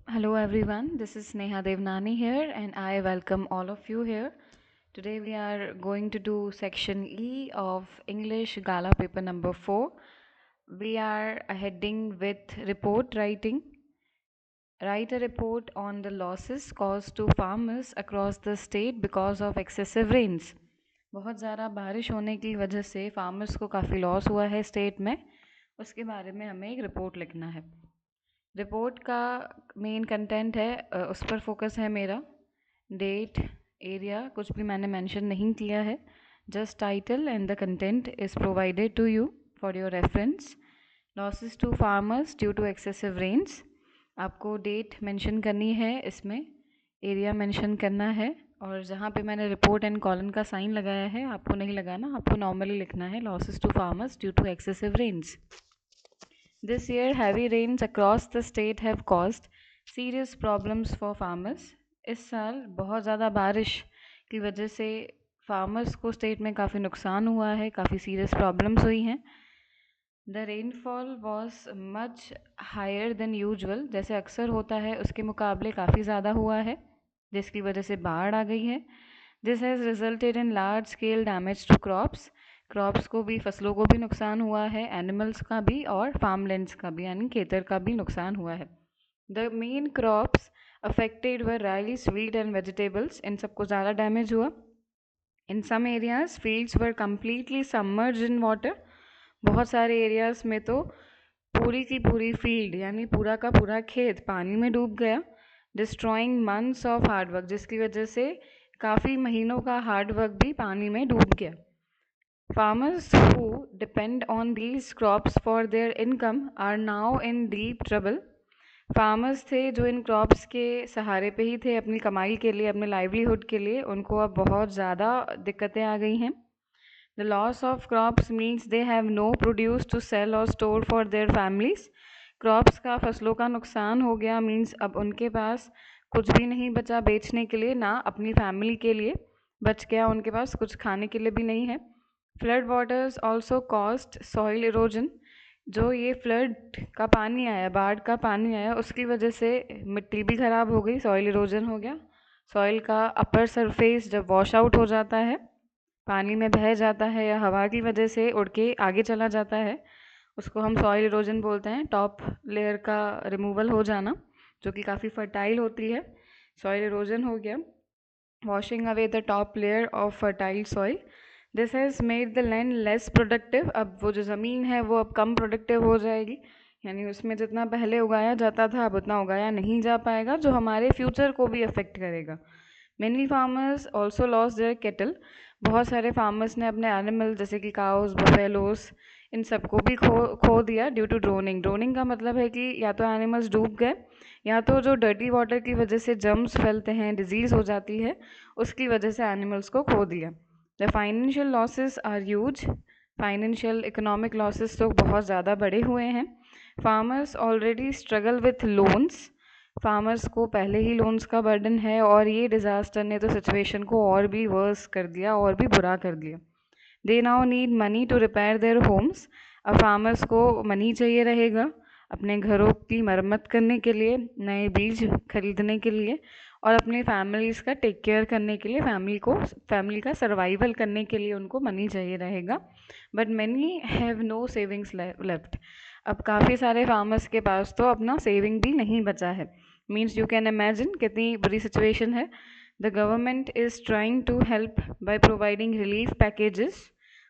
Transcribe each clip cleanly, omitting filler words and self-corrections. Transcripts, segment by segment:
Hello everyone, this is Neha Devnani here and I welcome all of you here. Today we are going to do section E of English Gala paper number 4. We are heading with report writing. Write a report on the losses caused to farmers across the state because of excessive rains. बहुत ज़्यादा बारिश होने की वजह से farmers को काफ़ी loss हुआ है स्टेट में, उसके बारे में हमें एक रिपोर्ट लिखना है। रिपोर्ट का मेन कंटेंट है, उस पर फोकस है मेरा। डेट, एरिया कुछ भी मैंने मेंशन नहीं किया है, just title and the content is provided to you for your reference. Losses to farmers due to excessive rains, आपको डेट मेंशन करनी है इसमें, एरिया मेंशन करना है, और जहाँ पे मैंने रिपोर्ट एंड कॉलन का साइन लगाया है आपको नहीं लगाना, आपको नॉर्मली लिखना है losses to farmers due to excessive rains. This year, heavy rains across the state have caused serious problems for farmers. इस साल बहुत ज़्यादा बारिश की वजह से फार्मर्स को स्टेट में काफ़ी नुकसान हुआ है, काफ़ी सीरियस प्रॉब्लम्स हुई हैं। The rainfall was much higher than usual, जैसे अक्सर होता है उसके मुकाबले काफ़ी ज़्यादा हुआ है, जिसकी वजह से बाढ़ आ गई है। This has resulted in large scale damage to crops, crops को भी, फसलों को भी नुकसान हुआ है, एनिमल्स का भी और फार्मलैंड्स का भी यानी खेतर का भी नुकसान हुआ है। The main crops affected were rice, wheat and vegetables, इन सबको ज़्यादा डैमेज हुआ। In some areas fields were completely submerged in water, बहुत सारे एरियाज में तो पूरी की पूरी फील्ड यानी पूरा का पूरा खेत पानी में डूब गया। Destroying months of hard work, जिसकी वजह से काफ़ी महीनों का हार्ड वर्क भी पानी में डूब गया। Farmers who depend on these crops for their income are now in deep trouble. Farmers थे जो इन क्रॉप्स के सहारे पे ही थे अपनी कमाई के लिए, अपने लाइवलीहुड के लिए, उनको अब बहुत ज़्यादा दिक्कतें आ गई हैं। The loss of crops means they have no produce to sell और store for their families. Crops का, फसलों का नुकसान हो गया मीन्स अब उनके पास कुछ भी नहीं बचा बेचने के लिए, ना अपनी फैमिली के लिए बच गया, उनके पास कुछ खाने के लिए भी नहीं है। Flood waters also cost soil erosion, जो ये फ्लड का पानी आया, बाढ़ का पानी आया, उसकी वजह से मिट्टी भी ख़राब हो गई, सॉइल इरोजन हो गया। सॉइल का अपर सरफेस जब वॉश आउट हो जाता है, पानी में बह जाता है या हवा की वजह से उड़ के आगे चला जाता है, उसको हम सॉइल इरोजन बोलते हैं। टॉप लेयर का रिमूवल हो जाना, जो कि काफ़ी फर्टाइल होती है, सॉइल इरोजन हो गया। Washing away the top layer of fertile soil, this has made the land less productive, अब वो जो ज़मीन है वो अब कम प्रोडक्टिव हो जाएगी, यानी उसमें जितना पहले उगाया जाता था अब उतना उगाया नहीं जा पाएगा, जो हमारे फ्यूचर को भी अफेक्ट करेगा। Many farmers also loss their cattle, बहुत सारे फार्मर्स ने अपने एनिमल जैसे कि काउस, बफेलोस, इन सबको भी खो दिया ड्यू टू ड्रोनिंग। ड्रोनिंग का मतलब है कि या तो एनिमल्स डूब गए, या तो जो डर्टी वाटर की वजह से जर्म्स फैलते हैं, डिजीज़ हो जाती है, उसकी वजह से एनिमल्स को खो दिया। The financial losses are huge, financial economic losses तो बहुत ज़्यादा बड़े हुए हैं। Farmers already struggle with loans, farmers को पहले ही लोन्स का बर्डन है और ये डिज़ास्टर ने तो सिचुएशन को और भी वर्स कर दिया, और भी बुरा कर दिया। They now need money to repair their homes, अब फार्मर्स को मनी चाहिए रहेगा अपने घरों की मरम्मत करने के लिए, नए बीज खरीदने के लिए, और अपने फैमिलीज़ का टेक केयर करने के लिए, फैमिली का सर्वाइवल करने के लिए उनको मनी चाहिए रहेगा। But many have no savings left, अब काफ़ी सारे फार्मर्स के पास तो अपना सेविंग भी नहीं बचा है। मीन्स यू कैन इमेजिन कितनी बुरी सिचुएशन है। The government is trying to help by providing relief packages,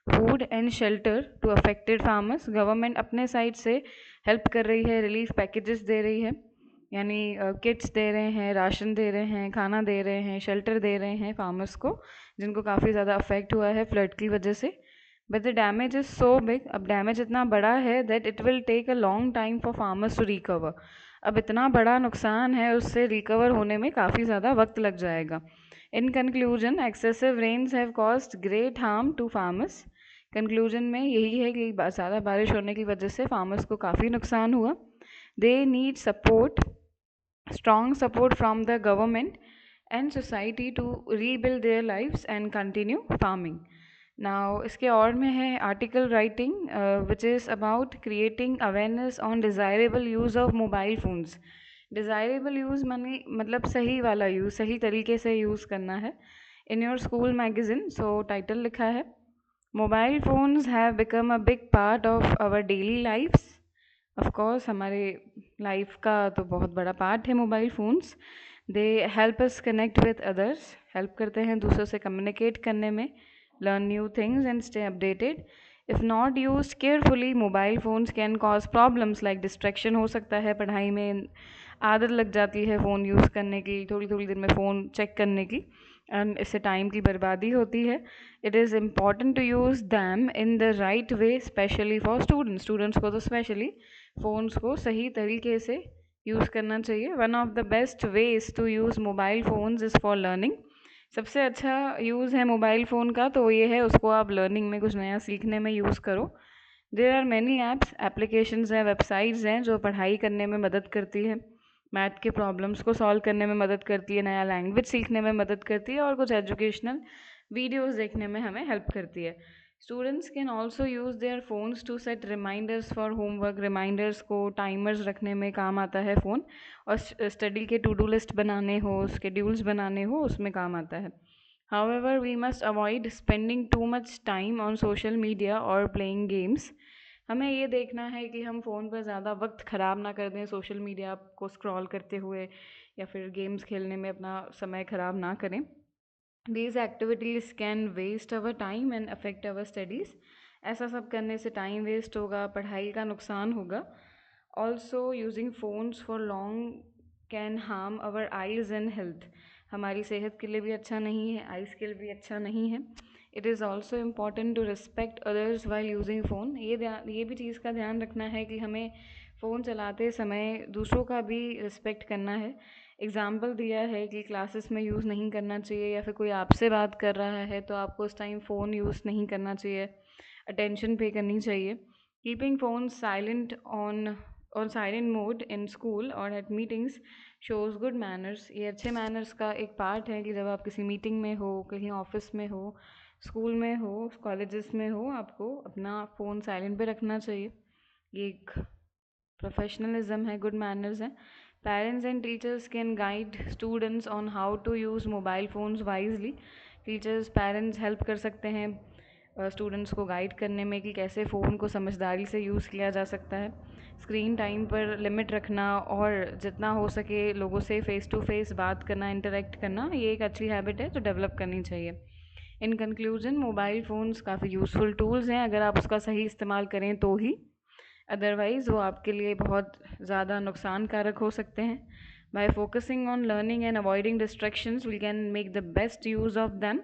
food and shelter to affected farmers. Government अपने साइड से हेल्प कर रही है, रिलीफ पैकेजेस दे रही है, यानी किट्स दे रहे हैं, राशन दे रहे हैं, खाना दे रहे हैं, शेल्टर दे रहे हैं फार्मर्स को, जिनको काफ़ी ज़्यादा अफेक्ट हुआ है फ्लड की वजह से। But the damage is so big, अब डैमेज इतना बड़ा है that it will take a long time for farmers to recover. अब इतना बड़ा नुकसान है, उससे रिकवर होने में काफ़ी ज़्यादा वक्त लग जाएगा। In conclusion, excessive rains have caused great harm to farmers. Conclusion में यही है कि ज़्यादा बारिश होने की वजह से फार्मर्स को काफ़ी नुकसान हुआ। They need support, strong support from the government and society to rebuild their lives and continue farming. Now इसके और में है article writing, which is about creating awareness on desirable use of mobile phones. Desirable use माने मतलब सही वाला use, सही तरीके से यूज़ करना है। In your school magazine, so title लिखा है, mobile phones have become a big part of our daily lifes. Of course हमारे लाइफ का तो बहुत बड़ा पार्ट है mobile phones. They help us connect with others, help करते हैं दूसरों से कम्युनिकेट करने में, learn new things and stay updated. If not use carefully, mobile phones can cause problems like distraction हो सकता है पढ़ाई में, आदत लग जाती है फ़ोन यूज़ करने की, थोड़ी थोड़ी देर में फ़ोन चेक करने की, एंड इससे टाइम की बर्बादी होती है। It is important to use them in the right way, specially for students, students को तो स्पेशली फ़ोन्स को सही तरीके से यूज़ करना चाहिए। One of the best ways to use mobile phones is for learning. सबसे अच्छा यूज़ है मोबाइल फ़ोन का तो ये है, उसको आप लर्निंग में, कुछ नया सीखने में यूज़ करो। There are many apps, applications हैं, वेबसाइट्स हैं जो पढ़ाई करने में मदद करती है, मैथ के प्रॉब्लम्स को सॉल्व करने में मदद करती है, नया लैंग्वेज सीखने में मदद करती है, और कुछ एजुकेशनल वीडियोस देखने में हमें हेल्प करती है। Students can also use their phones to set reminders for homework, reminders को टाइमर्स रखने में काम आता है फ़ोन, और स्टडी के टू डू लिस्ट बनाने हो, स्केड्यूल्स बनाने हो, उसमें काम आता है। However, we must avoid spending too much time on social media or playing games. हमें ये देखना है कि हम फ़ोन पर ज़्यादा वक्त ख़राब ना कर दें सोशल मीडिया को स्क्रॉल करते हुए, या फिर गेम्स खेलने में अपना समय ख़राब ना करें। These activities can waste our time and affect our studies. ऐसा सब करने से टाइम वेस्ट होगा, पढ़ाई का नुकसान होगा। Also, using phones for long can harm our eyes and health. हमारी सेहत के लिए भी अच्छा नहीं है, आइज़ के लिए भी अच्छा नहीं है। It is also important to respect others while using phone. ये भी चीज़ का ध्यान रखना है कि हमें फ़ोन चलाते समय दूसरों का भी रिस्पेक्ट करना है। एग्ज़ाम्पल दिया है कि क्लासेस में यूज़ नहीं करना चाहिए, या फिर कोई आपसे बात कर रहा है तो आपको उस टाइम फ़ोन यूज़ नहीं करना चाहिए, अटेंशन पे करनी चाहिए। Keeping phone silent on silent mode in school और at meetings shows good manners. ये अच्छे मैनर्स का एक पार्ट है कि जब आप किसी मीटिंग में हो, कहीं ऑफिस में हो, स्कूल में हो, कॉलेजेस में हो, आपको अपना फ़ोन साइलेंट पे रखना चाहिए। ये एक प्रोफेशनलिज्म है, गुड मैनर्स हैं। Parents and teachers can guide students on how to use mobile phones wisely. Teachers, parents help कर सकते हैं स्टूडेंट्स को गाइड करने में कि कैसे फ़ोन को समझदारी से यूज़ किया जा सकता है। स्क्रीन टाइम पर लिमिट रखना, और जितना हो सके लोगों से फ़ेस टू फेस बात करना, इंटरेक्ट करना, ये एक अच्छी हैबिट है जो डेवलप करनी चाहिए। इन कंक्लूजन, मोबाइल फ़ोन्स काफ़ी यूज़फुल टूल्स हैं अगर आप उसका सही इस्तेमाल करें तो ही, अदरवाइज़ वो आपके लिए बहुत ज़्यादा नुकसान कारक हो सकते हैं। By focusing on learning and avoiding distractions we can make the best use of them.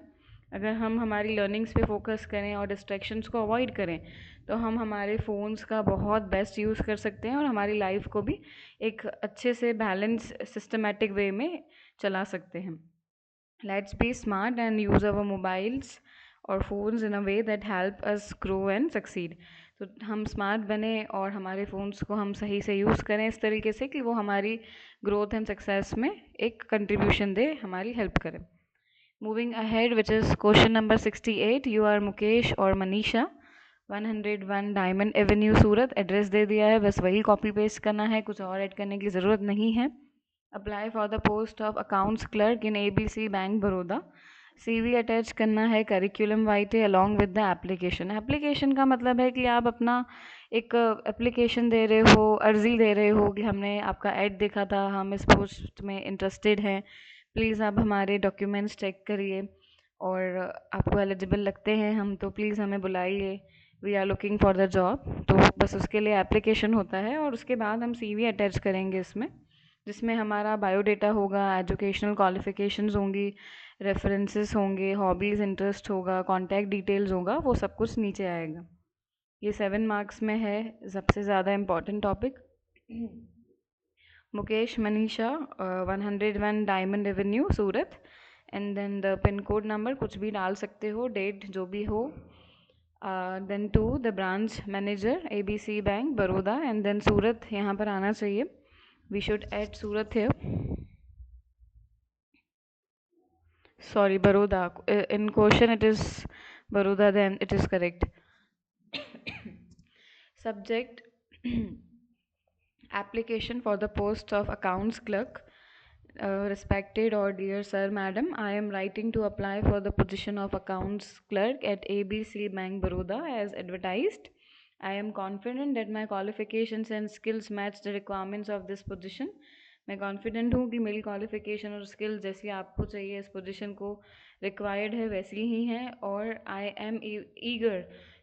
अगर हम हमारी लर्निंग्स पे फोकस करें और डिस्ट्रैक्शंस को अवॉइड करें तो हम हमारे फ़ोन्स का बहुत बेस्ट यूज़ कर सकते हैं, और हमारी लाइफ को भी एक अच्छे से बैलेंस सिस्टमेटिक वे में चला सकते हैं। Let's be smart and use our mobiles और phones in a way that help us grow and succeed. तो हम स्मार्ट बने और हमारे फ़ोन्स को हम सही से यूज़ करें इस तरीके से कि वो हमारी ग्रोथ एंड सक्सेस में एक कंट्रीब्यूशन दे, हमारी हेल्प करे। Moving ahead, which is question number 68, you are Mukesh और Manisha, 101 diamond avenue Surat. Address दे दिया है, बस वही कॉपी पेस्ट करना है, कुछ और ऐड करने की ज़रूरत नहीं है। Apply for the post of accounts clerk in ABC bank Baroda. CV attach करना है curriculum vitae along with the application. Application का मतलब है कि आप अपना एक एप्लीकेशन दे रहे हो, अर्जी दे रहे हो कि हमने आपका ऐड देखा था, हम इस पोस्ट में इंटरेस्टेड हैं, प्लीज़ आप हमारे डॉक्यूमेंट्स चेक करिए, और आपको एलिजिबल लगते हैं हम तो प्लीज़ हमें बुलाइए, we are looking for the job. तो बस उसके लिए एप्लीकेशन होता है, और उसके बाद हम CV अटैच करेंगे इसमें, जिसमें हमारा बायोडेटा होगा, एजुकेशनल क्वालिफ़िकेशंस होंगी, रेफरेंसेस होंगे, हॉबीज़, इंटरेस्ट होगा, कॉन्टैक्ट डिटेल्स होगा, वो सब कुछ नीचे आएगा। ये 7 मार्क्स में है, सबसे ज़्यादा important topic. Mukesh Manisha, 101 diamond avenue Surat, and then the pin code number कुछ भी डाल सकते हो, डेट जो भी हो, then to the branch manager ABC bank Baroda, and then Surat यहाँ पर आना चाहिए। We should add Surat here. Sorry, Baroda. In question it is Baroda, then it is correct. Subject Application for the post of accounts clerk. Respected or dear sir, madam, I am writing to apply for the position of accounts clerk at ABC Bank Baroda as advertised. I am confident that my qualifications and skills match the requirements of this position. मैं confident हूँ कि मेरी qualification और skill जैसी आपको चाहिए इस position को रिक्वायर्ड है वैसी ही हैं, और I am eager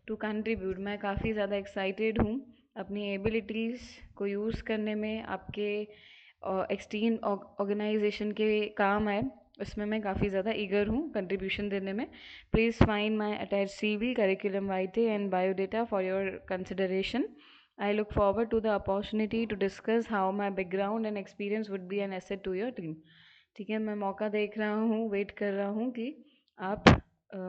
to contribute, मैं काफ़ी ज़्यादा एक्साइटेड हूँ अपनी एबिलिटीज़ को यूज़ करने में, आपके एक्सटीन ऑर्गेनाइजेशन के काम है उसमें मैं काफ़ी ज़्यादा ईगर हूँ कंट्रीब्यूशन देने में. Please find my attach CV, curriculum vitae and biodata for your consideration. I look forward to the opportunity to discuss how my background and experience would be an asset to your team. ठीक है, मैं मौका देख रहा हूँ, wait कर रहा हूँ कि आप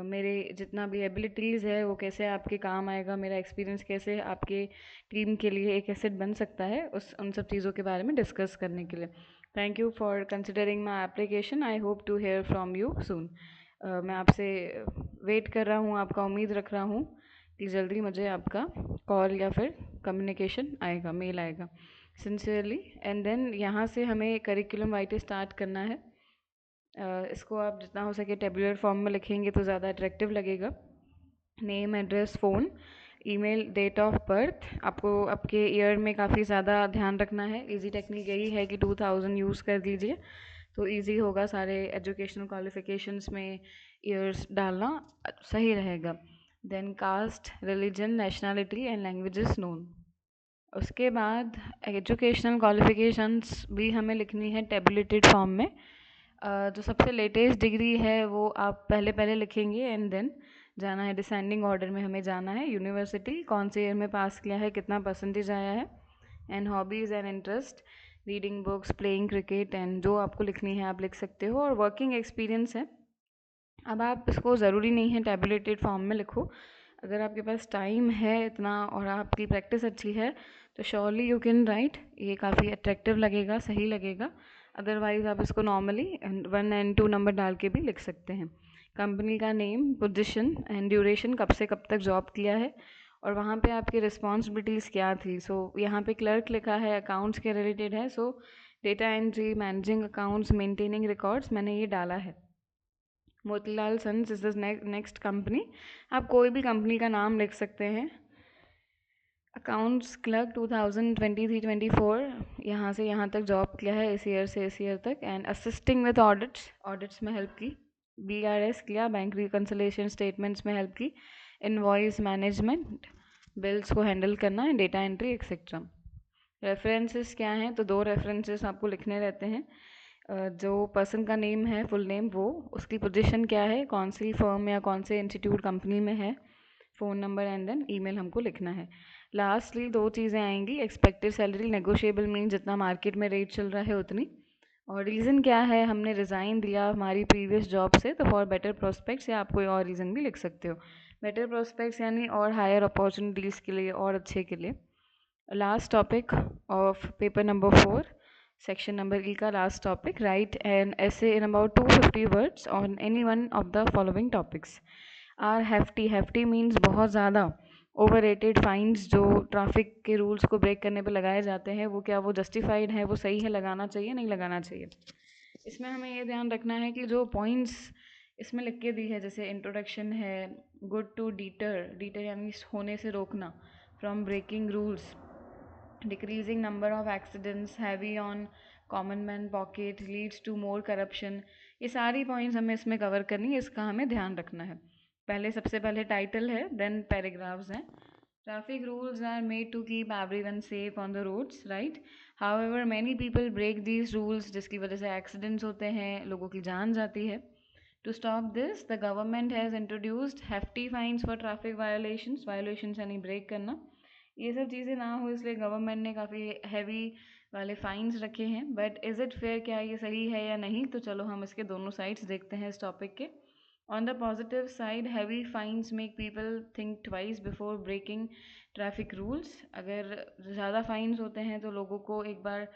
मेरे जितना भी एबिलिटीज़ है वो कैसे आपके काम आएगा, मेरा एक्सपीरियंस कैसे आपके टीम के लिए एक एसेट बन सकता है, उन सब चीज़ों के बारे में डिस्कस करने के लिए. Thank you for considering my application. I hope to hear from you soon. मैं आपसे वेट कर रहा हूँ, आपका उम्मीद रख रहा हूँ कि जल्दी मुझे आपका कॉल या फिर कम्युनिकेशन आएगा, मेल आएगा. सिंसियरली. एंड देन यहाँ से हमें करिकुलम वाइटे स्टार्ट करना है. इसको आप जितना हो सके टेबुलर फॉर्म में लिखेंगे तो ज़्यादा अट्रैक्टिव लगेगा. Name, address, phone, email, date of birth. आपको आपके ईयर में काफ़ी ज़्यादा ध्यान रखना है. इजी टेक्निक यही है कि 2000 यूज़ कर दीजिए तो इजी होगा. सारे एजुकेशनल क्वालिफिकेशंस में ईयर्स डालना सही रहेगा. Then caste, religion, nationality and languages known. उसके बाद एजुकेशनल क्वालिफिकेशंस भी हमें लिखनी है टेबुलेटेड फॉर्म में. जो सबसे लेटेस्ट डिग्री है वो आप पहले पहले लिखेंगे एंड देन जाना है डिसेंडिंग ऑर्डर में, हमें जाना है यूनिवर्सिटी, कौन से ईयर में पास किया है, कितना परसेंटेज आया है, and hobbies and interest, reading books, playing cricket, and जो आपको लिखनी है आप लिख सकते हो. और वर्किंग एक्सपीरियंस है. अब आप इसको ज़रूरी नहीं है टेबुलेटेड फॉर्म में लिखो. अगर आपके पास टाइम है इतना और आपकी प्रैक्टिस अच्छी है तो श्योरली यू कैन राइट. ये काफ़ी अट्रैक्टिव लगेगा, सही लगेगा. अदरवाइज़ आप इसको नॉर्मली 1 and 2 नंबर डाल के भी लिख सकते हैं. कंपनी का नेम, पोजीशन एंड ड्यूरेशन, कब से कब तक जॉब किया है और वहाँ पे आपकी रिस्पॉन्सिबिलिटीज़ क्या थी. सो यहाँ पे क्लर्क लिखा है, अकाउंट्स के रिलेटेड है. So data entry, managing accounts, maintaining records, मैंने ये डाला है. Motilal sons is the next company. आप कोई भी कंपनी का नाम लिख सकते हैं. अकाउंट्स क्लर्क 2023-24, यहाँ से यहाँ तक जॉब किया है, इस ईयर से इस ईयर तक. And assisting with audits, audits में हेल्प की. BRS किया, बैंक रिकन्सिलेशन स्टेटमेंट्स में हेल्प की. इनवॉइस मैनेजमेंट, बिल्स को हैंडल करना है, डेटा एंट्री एक्सेट्रा. रेफरेंसेस क्या हैं, तो 2 रेफरेंसेस आपको लिखने रहते हैं. जो पर्सन का नेम है, फुल नेम, वो उसकी पोजीशन क्या है, कौन सी फर्म या कौन से इंस्टीट्यूट कंपनी में है, phone number and then email हमको लिखना है. लास्टली 2 चीज़ें आएंगी. एक्सपेक्टेड सैलरी, नेगोशिएबल मीन जितना मार्केट में रेट चल रहा है उतनी. और रीज़न क्या है, हमने रिज़ाइन दिया हमारी प्रीवियस जॉब से, तो फॉर बेटर प्रोस्पेक्ट्स, या आप कोई और रीज़न भी लिख सकते हो. बेटर प्रोस्पेक्ट्स यानी और हायर अपॉर्चुनिटीज़ के लिए, और अच्छे के लिए. Last topic of paper number 4, section number E का last topic. Write an essay in about 250 words on any one of the following topics. Are hefty. hefty means बहुत ज़्यादा. ओवर रेटेड फाइन्स जो ट्रैफिक के rules को break करने पे लगाए जाते हैं, वो क्या वो जस्टिफाइड है, वो सही है, लगाना चाहिए नहीं लगाना चाहिए. इसमें हमें ये ध्यान रखना है कि जो पॉइंट्स इसमें लिख के दी है, जैसे इंट्रोडक्शन है, गुड टू डीटर, डीटर यानी होने से रोकना, from breaking rules, decreasing number of accidents, heavy on common man pocket, leads to more corruption. ये सारी पॉइंट्स हमें इसमें कवर करनी है, इसका हमें ध्यान रखना है. पहले सबसे पहले टाइटल है, देन पैराग्राफ्स हैं. Traffic rules are made to keep everyone safe on the roads, right. However many people break these rules, जिसकी वजह से एक्सीडेंट्स होते हैं, लोगों की जान जाती है. To stop this the government has introduced hefty fines for traffic violations. Violations यानी ब्रेक करना. ये सब चीज़ें ना हो इसलिए गवर्नमेंट ने काफ़ी हैवी वाले फाइन्स रखे हैं. बट इज़ इट फेयर, क्या ये सही है या नहीं, तो चलो हम इसके दोनों साइड्स देखते हैं इस टॉपिक के. On the positive side, heavy fines make people think twice before breaking traffic rules. अगर ज़्यादा फाइन्स होते हैं तो लोगों को एक बार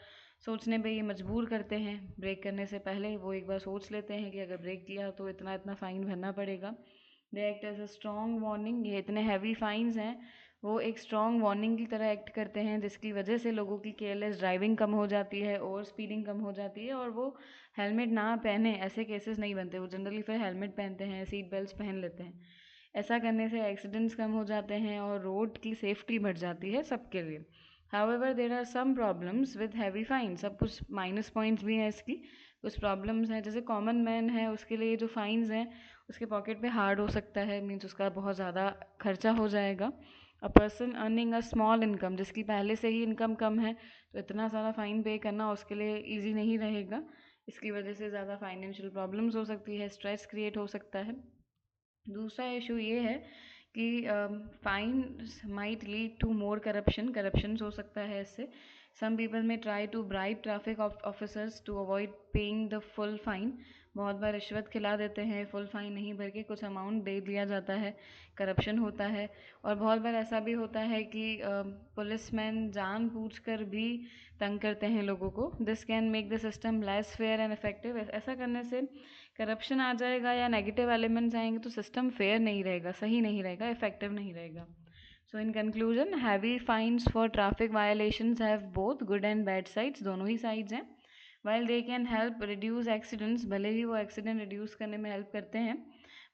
सोचने पे ये मजबूर करते हैं. ब्रेक करने से पहले वो एक बार सोच लेते हैं कि अगर ब्रेक किया तो इतना इतना फ़ाइन भरना पड़ेगा. They act as a strong warning. ये इतने हैवी फाइन्स हैं वो एक स्ट्रॉन्ग वार्निंग की तरह एक्ट करते हैं, जिसकी वजह से लोगों की केयरलेस ड्राइविंग कम हो जाती है, ओवर स्पीडिंग कम हो जाती है, और वो हेलमेट ना पहने ऐसे केसेस नहीं बनते। वो जनरली फिर हेलमेट पहनते हैं, सीट बेल्ट पहन लेते हैं। ऐसा करने से एक्सीडेंट्स कम हो जाते हैं और रोड की सेफ्टी बढ़ जाती है सबके लिए। However there are some problems with heavy fine, सब कुछ माइनस पॉइंट्स भी हैं इसकी। कुछ प्रॉब्लम्स हैं, जैसे कॉमन मैन है उसके लिए जो फाइन्स हैं उसके पॉकेट पे हार्ड हो सकता है, मीन्स उसका बहुत ज़्यादा खर्चा हो जाएगा। A person earning a small income, जिसकी पहले से ही इनकम कम है, तो इतना सारा फ़ाइन पे करना उसके लिए ईजी नहीं रहेगा। इसकी वजह से ज़्यादा फाइनेंशियल प्रॉब्लम्स हो सकती है, स्ट्रेस क्रिएट हो सकता है। दूसरा इशू ये है कि fines might lead to more corruption हो सकता है इससे। Some people may try to bribe traffic officers to avoid paying the full fine. बहुत बार रिश्वत खिला देते हैं, फुल फाइन नहीं भर के कुछ अमाउंट दे दिया जाता है, करप्शन होता है। और बहुत बार ऐसा भी होता है कि पुलिसमैन जानबूझकर भी तंग करते हैं लोगों को। This can make the system less fair and effective. ऐसा करने से करप्शन आ जाएगा या नेगेटिव एलिमेंट्स आएंगे तो सिस्टम फेयर नहीं रहेगा, सही नहीं रहेगा, इफेक्टिव नहीं रहेगा। So in conclusion, heavy fines for traffic violations have both good and bad sides, दोनों ही साइड्स हैं। While they can help reduce accidents, भले ही वो एक्सीडेंट रिड्यूस करने में हेल्प करते हैं,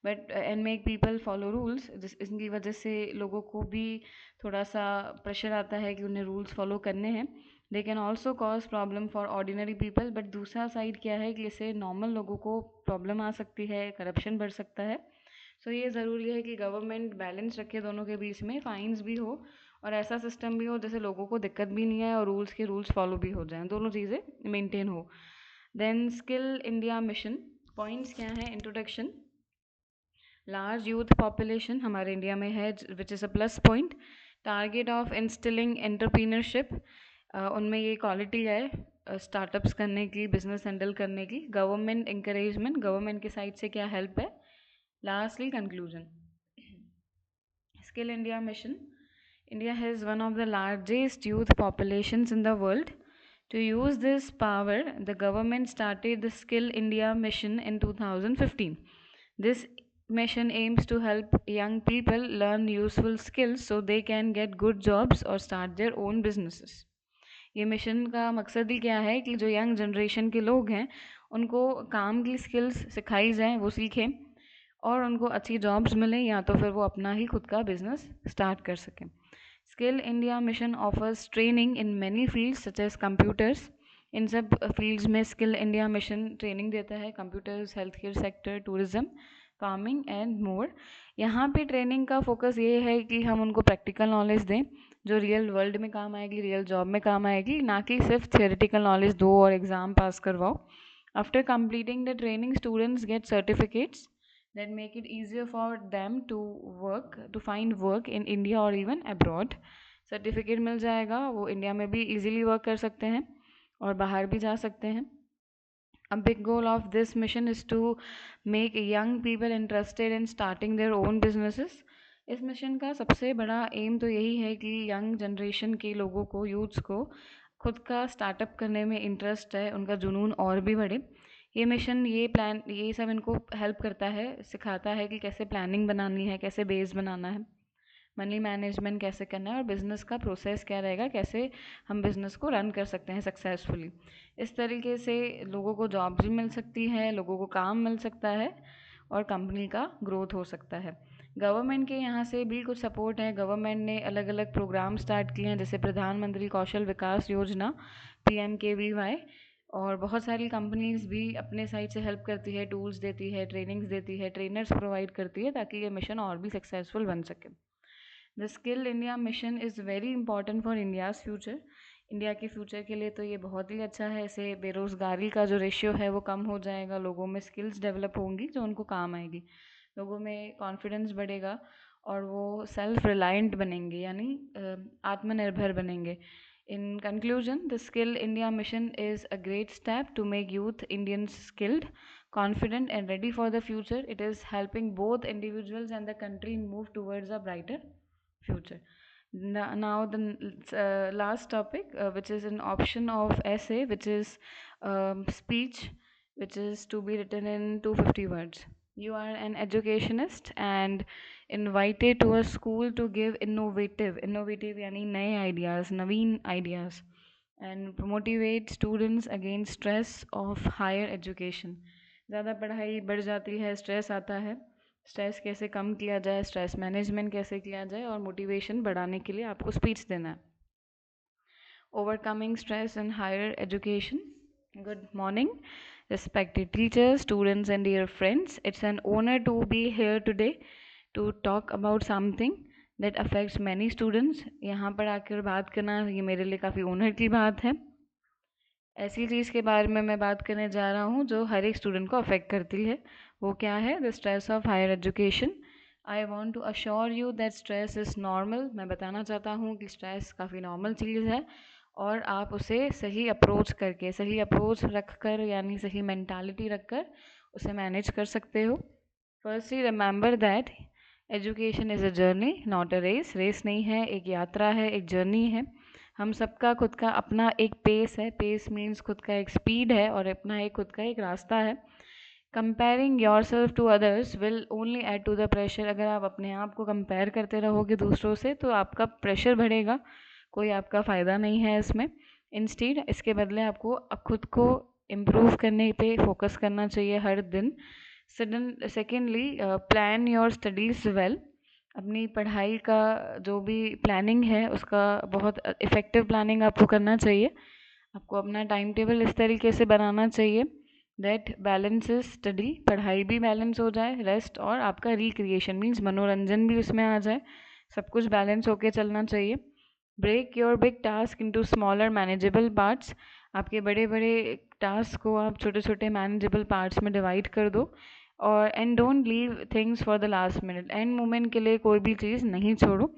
but and make people follow rules, इसकी वजह से लोगों को भी थोड़ा सा प्रेशर आता है कि उन्हें रूल्स फॉलो करने हैं। They can also cause problem for ordinary people, but दूसरा साइड क्या है कि इससे नॉर्मल लोगों को प्रॉब्लम आ सकती है, करप्शन बढ़ सकता है। सो ये ज़रूरी है कि गवर्नमेंट बैलेंस रखे दोनों के बीच में, फाइन्स भी हो और ऐसा सिस्टम भी हो जैसे लोगों को दिक्कत भी नहीं आए और रूल्स फॉलो भी हो जाएं, दोनों चीज़ें मेंटेन हो। Then skill India mission points क्या हैं? इंट्रोडक्शन, लार्ज यूथ पॉपुलेशन हमारे इंडिया में है, which is a plus point. Target of instilling entrepreneurship, उनमें ये क्वालिटी है स्टार्टअप्स करने की, बिजनेस हैंडल करने की। गवर्नमेंट इंकरेजमेंट, गवर्नमेंट की साइड से क्या हेल्प है। Lastly conclusion, skill India mission, India has one of the largest youth populations in the world. To use this power, the government started the Skill India mission in 2015. This mission aims to help young people learn useful skills so they can get good jobs or start their own businesses. ये mission का मकसद ही क्या है कि जो young generation के लोग हैं उनको काम की स्किल्स सिखाई जाएं, वो सीखें और उनको अच्छी जॉब्स मिलें, या तो फिर वो अपना ही खुद का बिजनेस स्टार्ट कर सकें। Skill India mission offers training in many fields such as computers. इन सब फील्ड्स में स्किल इंडिया मिशन ट्रेनिंग देता है, computers, health care sector, tourism, farming and more. यहाँ पे ट्रेनिंग का फोकस ये है कि हम उनको प्रैक्टिकल नॉलेज दें जो रियल वर्ल्ड में काम आएगी, रियल जॉब में काम आएगी, ना कि सिर्फ थियोरेटिकल नॉलेज दो और एग्ज़ाम पास करवाओ। After completing the training, students gate certificates that make it easier for them to find work in India or even abroad. Certificate मिल जाएगा, वो इंडिया में भी इजीली वर्क कर सकते हैं और बाहर भी जा सकते हैं। A big goal of this mission is to make young people interested in starting their own businesses. इस मिशन का सबसे बड़ा एम तो यही है कि यंग जनरेशन के लोगों को, यूथ्स को खुद का स्टार्टअप करने में इंटरेस्ट है, उनका जुनून और भी बढ़े। ये मिशन, ये सब इनको हेल्प करता है, सिखाता है कि कैसे प्लानिंग बनानी है, कैसे बेस बनाना है, मनी मैनेजमेंट कैसे करना है और बिज़नेस का प्रोसेस क्या रहेगा, कैसे हम बिज़नेस को रन कर सकते हैं सक्सेसफुली। इस तरीके से लोगों को जॉब भी मिल सकती है, लोगों को काम मिल सकता है और कंपनी का ग्रोथ हो सकता है। गवर्नमेंट के यहाँ से भी कुछ सपोर्ट है। गवर्नमेंट ने अलग अलग प्रोग्राम स्टार्ट किए हैं, जैसे प्रधानमंत्री कौशल विकास योजना, PMKVY, और बहुत सारी कंपनीज भी अपने साइड से हेल्प करती है, टूल्स देती है, ट्रेनिंग्स देती है, ट्रेनर्स प्रोवाइड करती है, ताकि ये मिशन और भी सक्सेसफुल बन सके। The skill India mission is very important for India's future. India के फ्यूचर के लिए तो ये बहुत ही अच्छा है। इससे बेरोज़गारी का जो रेशियो है वो कम हो जाएगा, लोगों में स्किल्स डेवलप होंगी जो उनको काम आएगी, लोगों में कॉन्फिडेंस बढ़ेगा और वो सेल्फ रिलायंट बनेंगे, यानी आत्मनिर्भर बनेंगे। In conclusion, the Skill India mission is a great step to make youth Indians skilled, confident, and ready for the future. It is helping both individuals and the country move towards a brighter future. Now the last topic, which is an option of essay, which is speech, which is to be written in 250 words. You are an educationist and invited to a school to give innovative यानी नए ideas, Naveen ideas and motivate students against stress of higher education. ज़्यादा पढ़ाई बढ़ जाती है, stress आता है, stress कैसे कम किया जाए, स्ट्रेस मैनेजमेंट कैसे किया जाए और मोटिवेशन बढ़ाने के लिए आपको स्पीच देना है. Overcoming stress in higher education. Good morning, respected teachers, students, and dear friends. It's an honor to be here today to talk about something that affects many students. यहाँ पर आकर बात करना ये मेरे लिए काफ़ी ऑनर की बात है. ऐसी चीज़ के बारे में मैं बात करने जा रहा हूँ जो हर एक स्टूडेंट को अफेक्ट करती है. वो क्या है? The stress of higher education. I want to assure you that stress is normal. मैं बताना चाहता हूँ कि स्ट्रेस काफ़ी नॉर्मल चीज़ है और आप उसे सही अप्रोच करके, सही अप्रोच रख कर यानी सही मैंटालिटी रख कर उसे मैनेज कर सकते हो. Firstly remember that education is a journey not a race. Race नहीं है, एक यात्रा है, एक जर्नी है. हम सबका खुद का अपना एक पेस है. पेस मीन्स खुद का एक स्पीड है और अपना एक खुद का एक रास्ता है. Comparing yourself to others will only add to the pressure. अगर आप अपने आप को कंपेयर करते रहोगे दूसरों से तो आपका प्रेशर बढ़ेगा, कोई आपका फ़ायदा नहीं है इसमें. इंस्टीड इसके बदले आपको खुद को इम्प्रूव करने पे फोकस करना चाहिए हर दिन. Secondly plan your studies well. अपनी पढ़ाई का जो भी प्लानिंग है उसका बहुत इफ़ेक्टिव प्लानिंग आपको करना चाहिए. आपको अपना टाइम टेबल इस तरीके से बनाना चाहिए दैट बैलेंसेस स्टडी, पढ़ाई भी बैलेंस हो जाए, रेस्ट और आपका रिक्रिएशन मीन्स मनोरंजन भी उसमें आ जाए. सब कुछ बैलेंस होके चलना चाहिए. Break your big task into smaller manageable parts. आपके बड़े बड़े टास्क को आप छोटे छोटे मैनेजेबल पार्ट्स में डिवाइड कर दो. और and don't leave things for the last minute. End moment के लिए कोई भी चीज़ नहीं छोड़ो.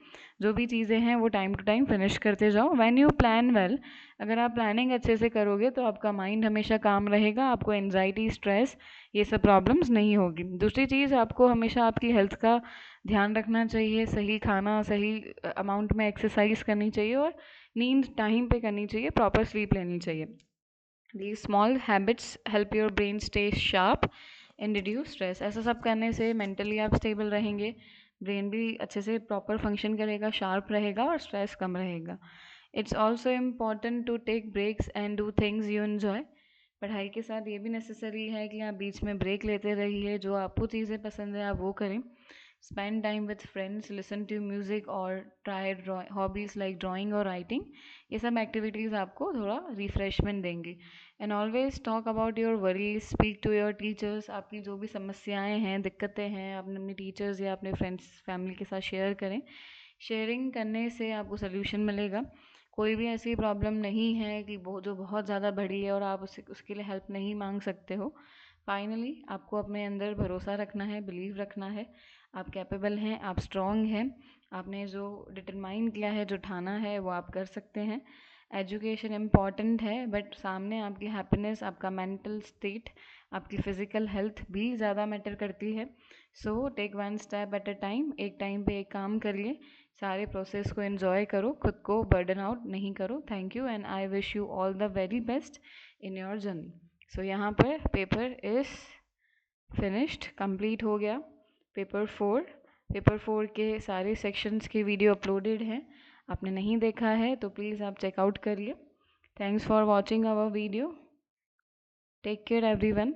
जो भी चीज़ें हैं वो टाइम टू टाइम फिनिश करते जाओ. व्हेन यू प्लान वेल, अगर आप प्लानिंग अच्छे से करोगे तो आपका माइंड हमेशा काम रहेगा, आपको एनजाइटी, स्ट्रेस ये सब प्रॉब्लम्स नहीं होगी. दूसरी चीज़, आपको हमेशा आपकी हेल्थ का ध्यान रखना चाहिए. सही खाना, सही अमाउंट में एक्सरसाइज करनी चाहिए और नींद टाइम पे करनी चाहिए, प्रॉपर स्लीप लेनी चाहिए. These small habits help your brain stay sharp and reduce stress. ऐसा सब करने से मेंटली आप स्टेबल रहेंगे, ब्रेन भी अच्छे से प्रॉपर फंक्शन करेगा, शार्प रहेगा और स्ट्रेस कम रहेगा. It's also important to take breaks and do things you enjoy. पढ़ाई के साथ ये भी नेसेसरी है कि आप बीच में ब्रेक लेते रहिए. जो आपको चीज़ें पसंद है आप वो करें. Spend time with friends, listen to music और ट्राई हॉबीज़ लाइक ड्राइंग और राइटिंग. ये सब एक्टिविटीज़ आपको थोड़ा रिफ्रेशमेंट देंगी. And always talk about your worries, speak to your teachers. आपकी जो भी समस्याएं हैं, दिक्कतें हैं, आपने अपने टीचर्स या अपने फ्रेंड्स, फैमिली के साथ शेयर करें. शेयरिंग करने से आपको सोल्यूशन मिलेगा. कोई भी ऐसी प्रॉब्लम नहीं है कि जो बहुत ज़्यादा बड़ी है और आप उसके लिए हेल्प नहीं मांग सकते हो. फाइनली आपको अपने अंदर भरोसा रखना है, बिलीव रखना है. आप कैपेबल हैं, आप स्ट्रॉन्ग हैं. आपने जो डिटरमाइन किया है, जो ठाना है वो आप कर सकते हैं. एजुकेशन इम्पॉर्टेंट है बट सामने आपकी हैप्पीनेस, आपका मेंटल स्टेट, आपकी फ़िज़िकल हेल्थ भी ज़्यादा मैटर करती है. So take one step at a time. एक टाइम पे एक काम करिए, सारे प्रोसेस को एंजॉय करो, खुद को बर्डन आउट नहीं करो. Thank you and I wish you all the very best in your journey. So यहाँ पर पेपर इज़ फिनिश्ड, कंप्लीट हो गया. पेपर 4 के सारे सेक्शंस की वीडियो अपलोडेड हैं. आपने नहीं देखा है तो प्लीज़ आप चेकआउट करिए. Thanks for watching our video. Take care everyone.